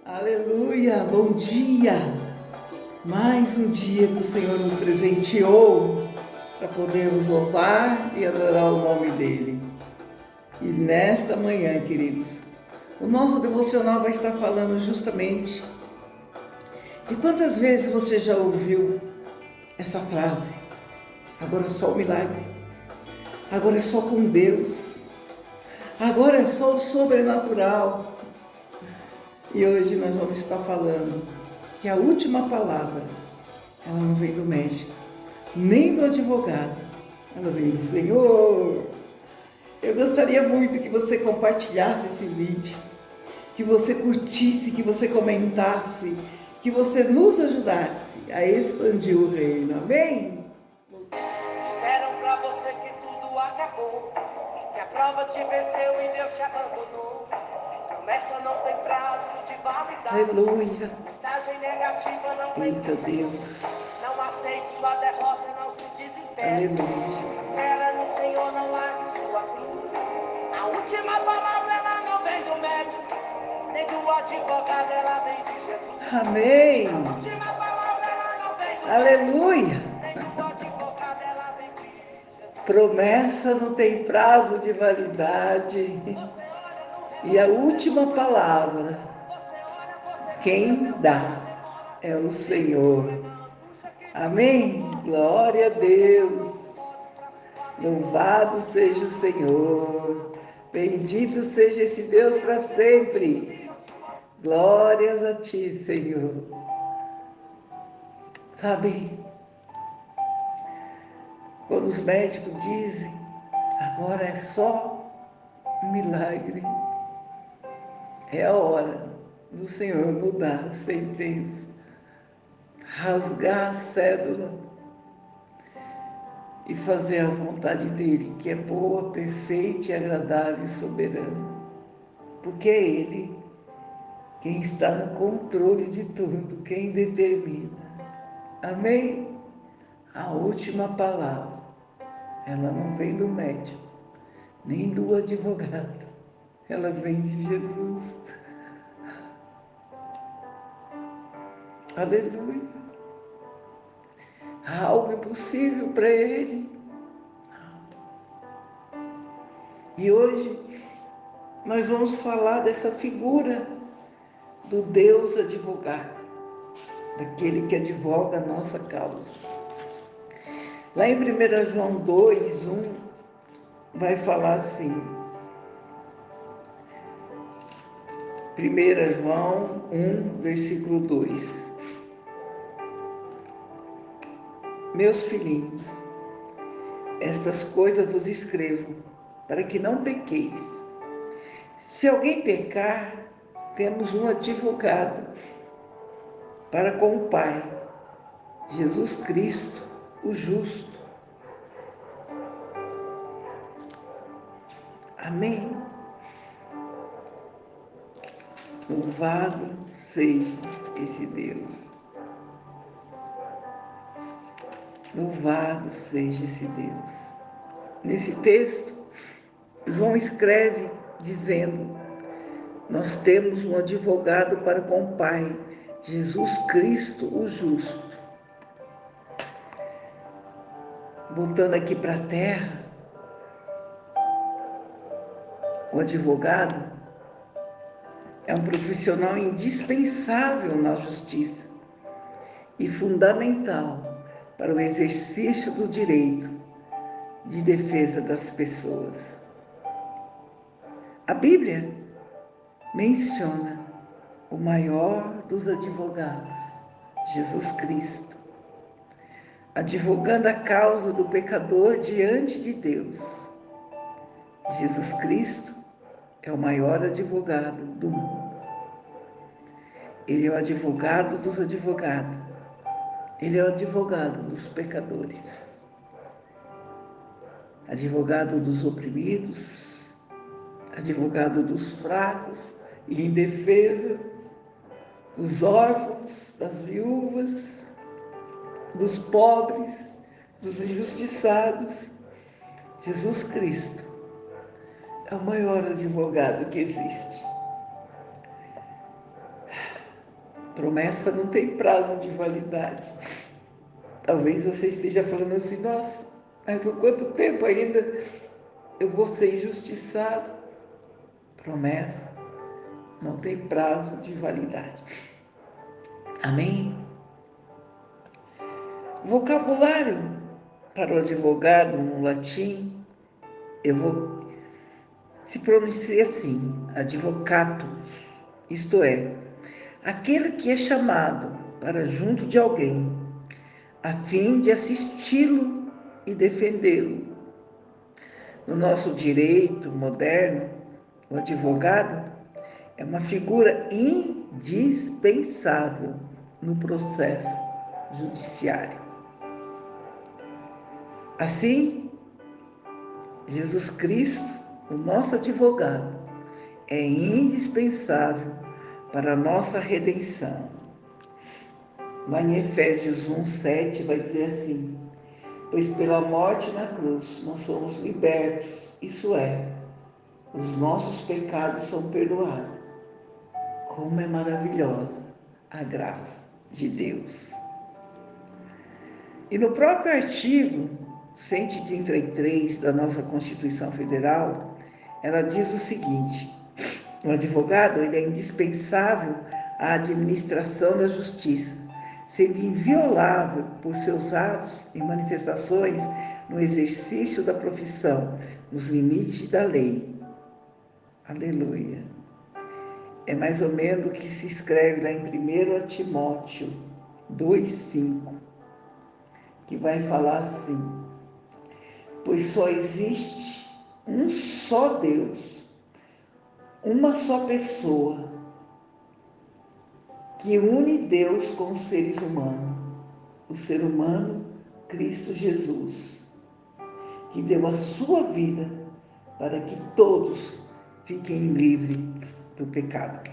Aleluia, bom dia! Mais um dia que o Senhor nos presenteou para podermos louvar e adorar o nome dEle. E nesta manhã, queridos, o nosso devocional vai estar falando justamente de quantas vezes você já ouviu essa frase: agora é só o milagre, agora é só com Deus, agora é só o sobrenatural. E hoje nós vamos estar falando que a última palavra, ela não vem do médico, nem do advogado, ela vem do Senhor. Eu gostaria muito que você compartilhasse esse vídeo, que você curtisse, que você comentasse, que você nos ajudasse a expandir o reino. Amém? Disseram pra você que tudo acabou, que a prova te venceu e Deus te abandonou. Promessa não tem prazo de validade. Aleluia. Mensagem negativa não vem do Eita Senhor. Deus. Não aceite sua derrota, não se desespere. Aleluia. Espera no Senhor, não largue sua cruz. A última palavra ela não vem do médico, nem do advogado, ela vem de Jesus. Amém. A última palavra ela não vem do Aleluia. médico, nem do advogado, ela vem de Jesus. Promessa não tem prazo de validade. E a última palavra, quem dá é o Senhor. Amém? Glória a Deus. Louvado seja o Senhor. Bendito seja esse Deus para sempre. Glórias a ti, Senhor. Sabe, quando os médicos dizem, agora é só um milagre, é a hora do Senhor mudar a sentença, rasgar a cédula e fazer a vontade dele, que é boa, perfeita e agradável e soberana. Porque é ele quem está no controle de tudo, quem determina. Amém? A última palavra, ela não vem do médico, nem do advogado, ela vem de Jesus. Aleluia. Há algo impossível para ele. E hoje nós vamos falar dessa figura do Deus advogado, daquele que advoga a nossa causa. Lá em 1 João 2, 1, vai falar assim, 1 João 1, versículo 2. Meus filhinhos, estas coisas vos escrevo, para que não pequeis. Se alguém pecar, temos um advogado para com o Pai, Jesus Cristo, o justo. Amém? Louvado seja esse Deus. Louvado seja esse Deus. Nesse texto, João escreve dizendo, nós temos um advogado para com o Pai, Jesus Cristo, o justo. Voltando aqui para a terra, o advogado é um profissional indispensável na justiça e fundamental para o exercício do direito de defesa das pessoas. A Bíblia menciona o maior dos advogados, Jesus Cristo, advogando a causa do pecador diante de Deus. Jesus Cristo é o maior advogado do mundo. Ele é o advogado dos advogados. Ele é o advogado dos pecadores. Advogado dos oprimidos, advogado dos fracos e indefesos, dos órfãos, das viúvas, dos pobres, dos injustiçados. Jesus Cristo é o maior advogado que existe. Promessa não tem prazo de validade. Talvez você esteja falando assim, nossa, mas por quanto tempo ainda eu vou ser injustiçado? Promessa não tem prazo de validade. Amém? Vocabulário para o advogado no latim, se pronuncia assim, advocatus, isto é, aquele que é chamado para junto de alguém, a fim de assisti-lo e defendê-lo. No nosso direito moderno, o advogado é uma figura indispensável no processo judiciário. Assim, Jesus Cristo, o nosso advogado, é indispensável para a nossa redenção. Lá em Efésios 1:7 vai dizer assim: pois pela morte na cruz nós somos libertos, isso é, os nossos pecados são perdoados. Como é maravilhosa a graça de Deus. E no próprio artigo 133 da nossa Constituição Federal, ela diz o seguinte: o advogado ele é indispensável à administração da justiça, sendo inviolável por seus atos e manifestações no exercício da profissão, nos limites da lei. Aleluia. É mais ou menos o que se escreve lá em 1 Timóteo 2:5, que vai falar assim: pois só existe um só Deus, uma só pessoa, que une Deus com os seres humanos, o ser humano Cristo Jesus, que deu a sua vida para que todos fiquem livres do pecado.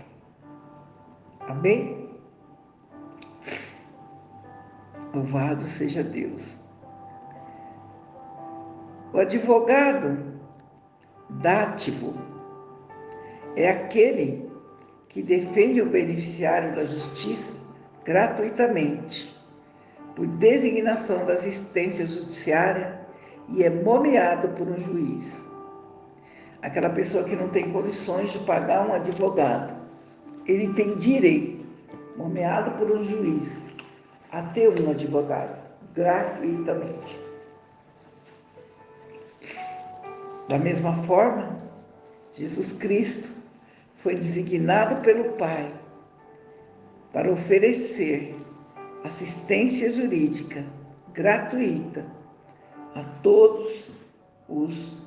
Amém? Louvado seja Deus. O advogado dátivo é aquele que defende o beneficiário da justiça gratuitamente, por designação da assistência judiciária e é nomeado por um juiz. Aquela pessoa que não tem condições de pagar um advogado, ele tem direito, nomeado por um juiz, a ter um advogado gratuitamente. Da mesma forma, Jesus Cristo foi designado pelo Pai para oferecer assistência jurídica gratuita a todos os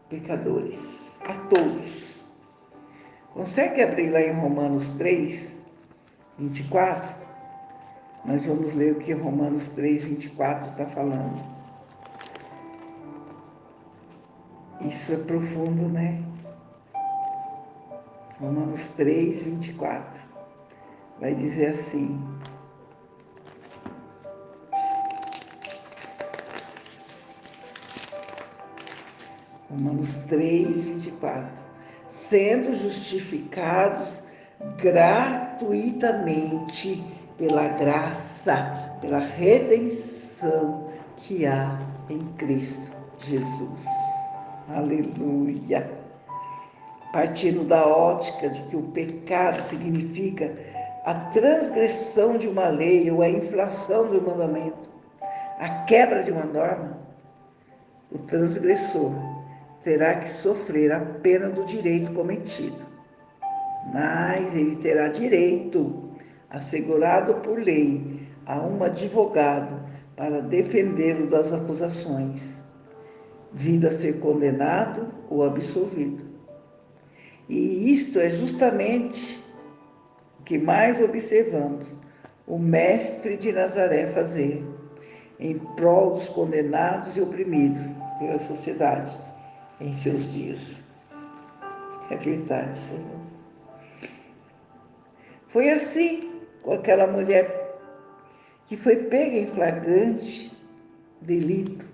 pecadores, a todos. Consegue abrir lá em Romanos 3:24? Nós vamos ler o que Romanos 3:24 está falando. Isso é profundo, né? Romanos 3:24 vai dizer assim: Romanos 3:24, sendo justificados gratuitamente pela graça, pela redenção que há em Cristo Jesus. Aleluia! Partindo da ótica de que o pecado significa a transgressão de uma lei ou a infração de um mandamento, a quebra de uma norma, o transgressor terá que sofrer a pena do direito cometido, mas ele terá direito, assegurado por lei, a um advogado para defendê-lo das acusações, vindo a ser condenado ou absolvido. E isto é justamente o que mais observamos o Mestre de Nazaré fazer em prol dos condenados e oprimidos pela sociedade em seus dias. É verdade, Senhor. Foi assim com aquela mulher que foi pega em flagrante delito,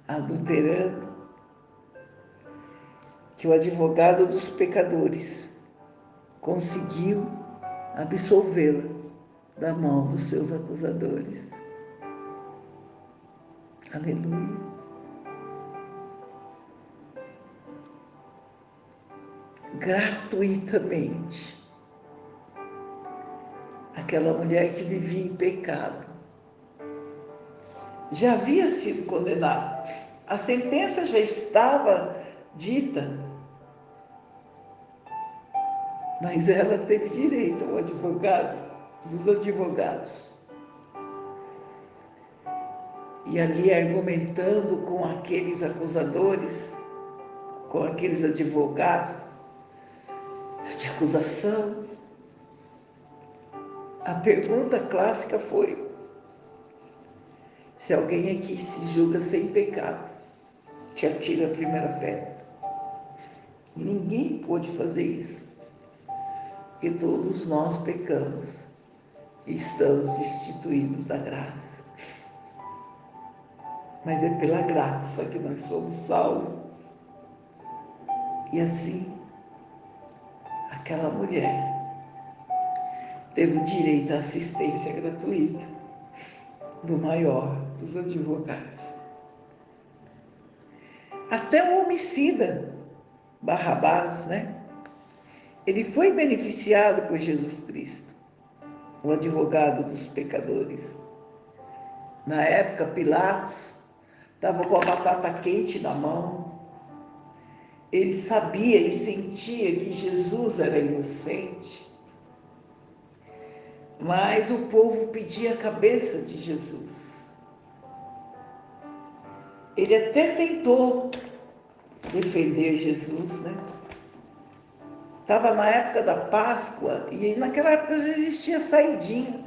adulterando, que o advogado dos pecadores conseguiu absolvê-la da mão dos seus acusadores. Aleluia. Gratuitamente. Aquela mulher que vivia em pecado já havia sido condenada. A sentença já estava dita, mas ela teve direito ao advogado, dos advogados. E ali argumentando com aqueles acusadores, com aqueles advogados de acusação, a pergunta clássica foi: se alguém aqui se julga sem pecado, te atira a primeira pedra. Ninguém pôde fazer isso, porque todos nós pecamos e estamos destituídos da graça. Mas é pela graça que nós somos salvos. E assim, aquela mulher teve o direito à assistência gratuita do maior dos advogados. Até o homicida, Barrabás, ele foi beneficiado por Jesus Cristo, o advogado dos pecadores. Na época, Pilatos estava com a batata quente na mão. Ele sabia e sentia que Jesus era inocente, mas o povo pedia a cabeça de Jesus. Ele até tentou defender Jesus, Estava na época da Páscoa e naquela época já existia saidinha.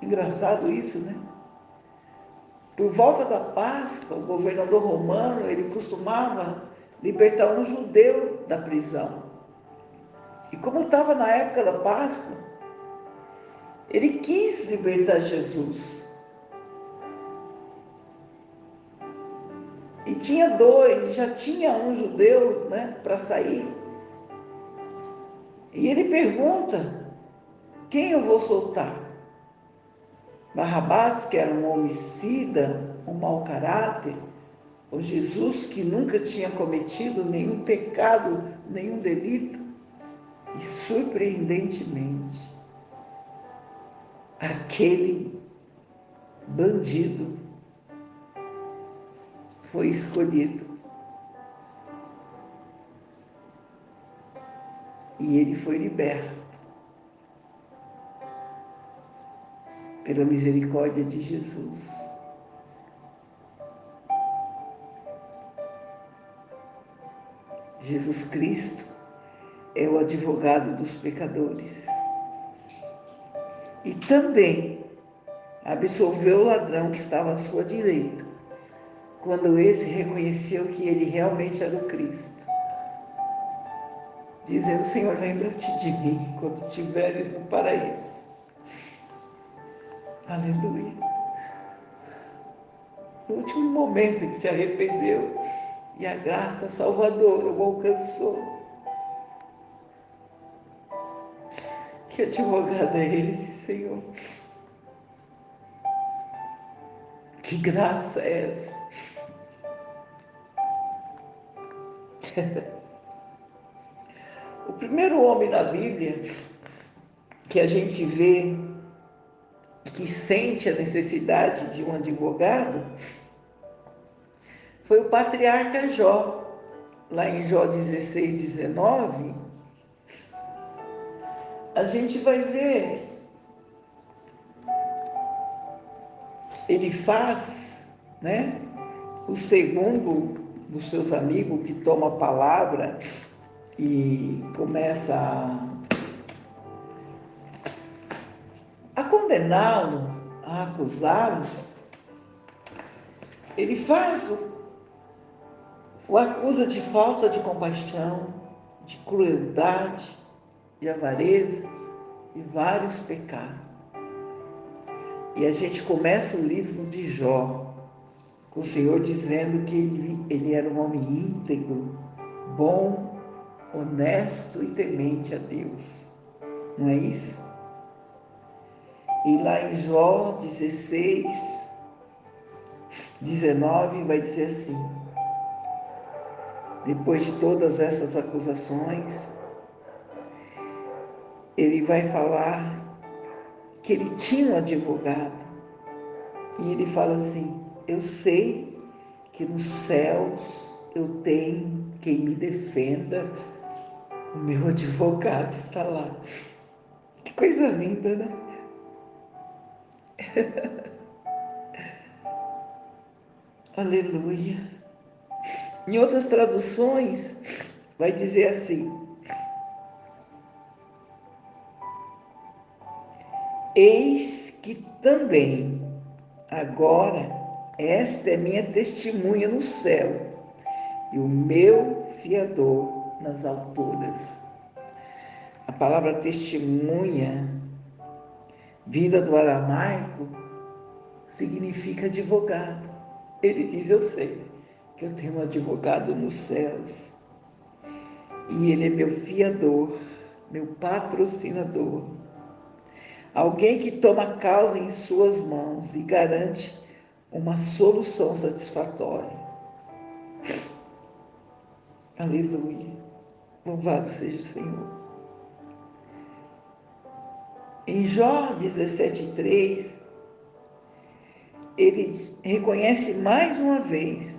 Engraçado isso, Por volta da Páscoa, o governador romano, ele costumava libertar um judeu da prisão. E como estava na época da Páscoa, ele quis libertar Jesus. E tinha dois, já tinha um judeu, para sair. E ele pergunta: quem eu vou soltar? Barrabás, que era um homicida, um mau caráter, ou Jesus, que nunca tinha cometido nenhum pecado, nenhum delito? E surpreendentemente, aquele bandido foi escolhido. E ele foi liberto pela misericórdia de Jesus. Jesus Cristo é o advogado dos pecadores. E também absolveu o ladrão que estava à sua direita, quando esse reconheceu que ele realmente era o Cristo, dizendo: Senhor, lembra-te de mim quando estiveres no paraíso. Aleluia. No último momento ele se arrependeu e a graça salvadora o alcançou. Que advogado é esse, Senhor? Que graça é essa? O primeiro homem na Bíblia que a gente vê que sente a necessidade de um advogado foi o patriarca Jó. Lá em Jó 16, 19, a gente vai ver, ele faz, o segundo dos seus amigos que toma a palavra e começa a condená-lo, a acusá-lo. Ele faz o acusa de falta de compaixão, de crueldade, de avareza e vários pecados. E a gente começa o livro de Jó com o Senhor dizendo que ele era um homem íntegro, bom, honesto e temente a Deus. Não é isso? E lá em Jó 16, 19 vai dizer assim: depois de todas essas acusações, ele vai falar que ele tinha um advogado. E ele fala assim: eu sei que nos céus eu tenho quem me defenda, o meu advogado está lá. Que coisa linda, né? Aleluia. Em outras traduções, vai dizer assim: eis que também agora esta é minha testemunha no céu e o meu fiador nas alturas. A palavra testemunha, vinda do aramaico, significa advogado. Ele diz: eu sei que eu tenho um advogado nos céus e ele é meu fiador, meu patrocinador. Alguém que toma a causa em suas mãos e garante uma solução satisfatória. Aleluia. Louvado seja o Senhor. Em Jó 17,3, ele reconhece mais uma vez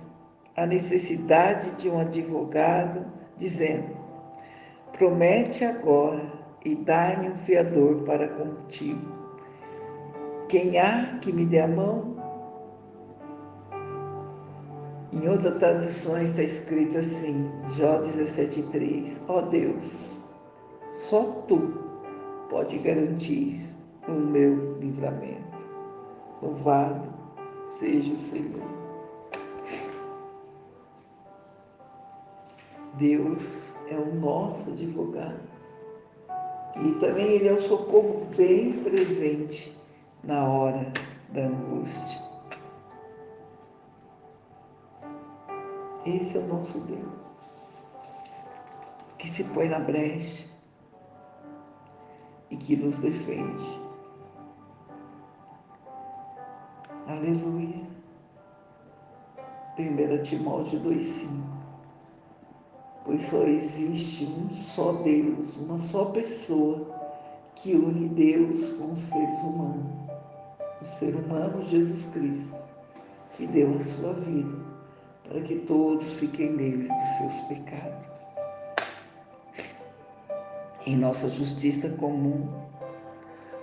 a necessidade de um advogado, dizendo: promete agora e dá-me um fiador para contigo. Quem há que me dê a mão? Em outra tradução está escrito assim, Jó 17,3: ó Deus, só tu pode garantir o meu livramento. Louvado seja o Senhor. Deus é o nosso advogado e também Ele é o socorro bem presente na hora da angústia. Esse é o nosso Deus, que se põe na brecha e que nos defende. Aleluia. 1 Timóteo 2,5. Pois só existe um só Deus, uma só pessoa que une Deus com os seres humanos. O ser humano, Jesus Cristo, que deu a sua vida para que todos fiquem livres dos seus pecados. Em nossa justiça comum,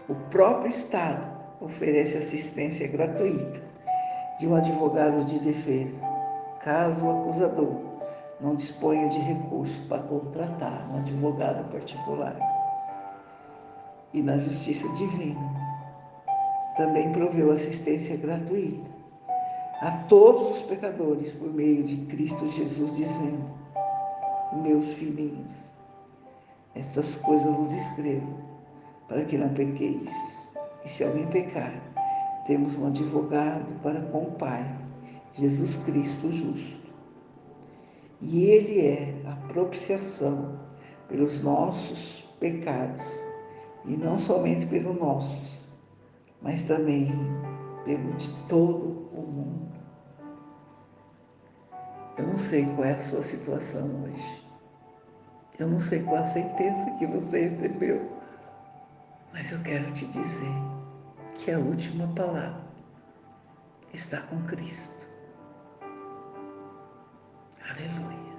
o próprio Estado oferece assistência gratuita de um advogado de defesa, caso o acusador não disponha de recursos para contratar um advogado particular. E na justiça divina, também proveu assistência gratuita a todos os pecadores por meio de Cristo Jesus, dizendo: meus filhinhos, estas coisas vos escrevo para que não pequeis. E se alguém pecar, temos um advogado para com o Pai, Jesus Cristo justo. E Ele é a propiciação pelos nossos pecados, e não somente pelos nossos, mas também pelo de todo o mundo. Eu não sei qual é a sua situação hoje. Eu não sei qual a sentença que você recebeu, mas eu quero te dizer que a última palavra está com Cristo. Aleluia.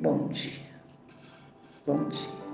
Bom dia. Bom dia.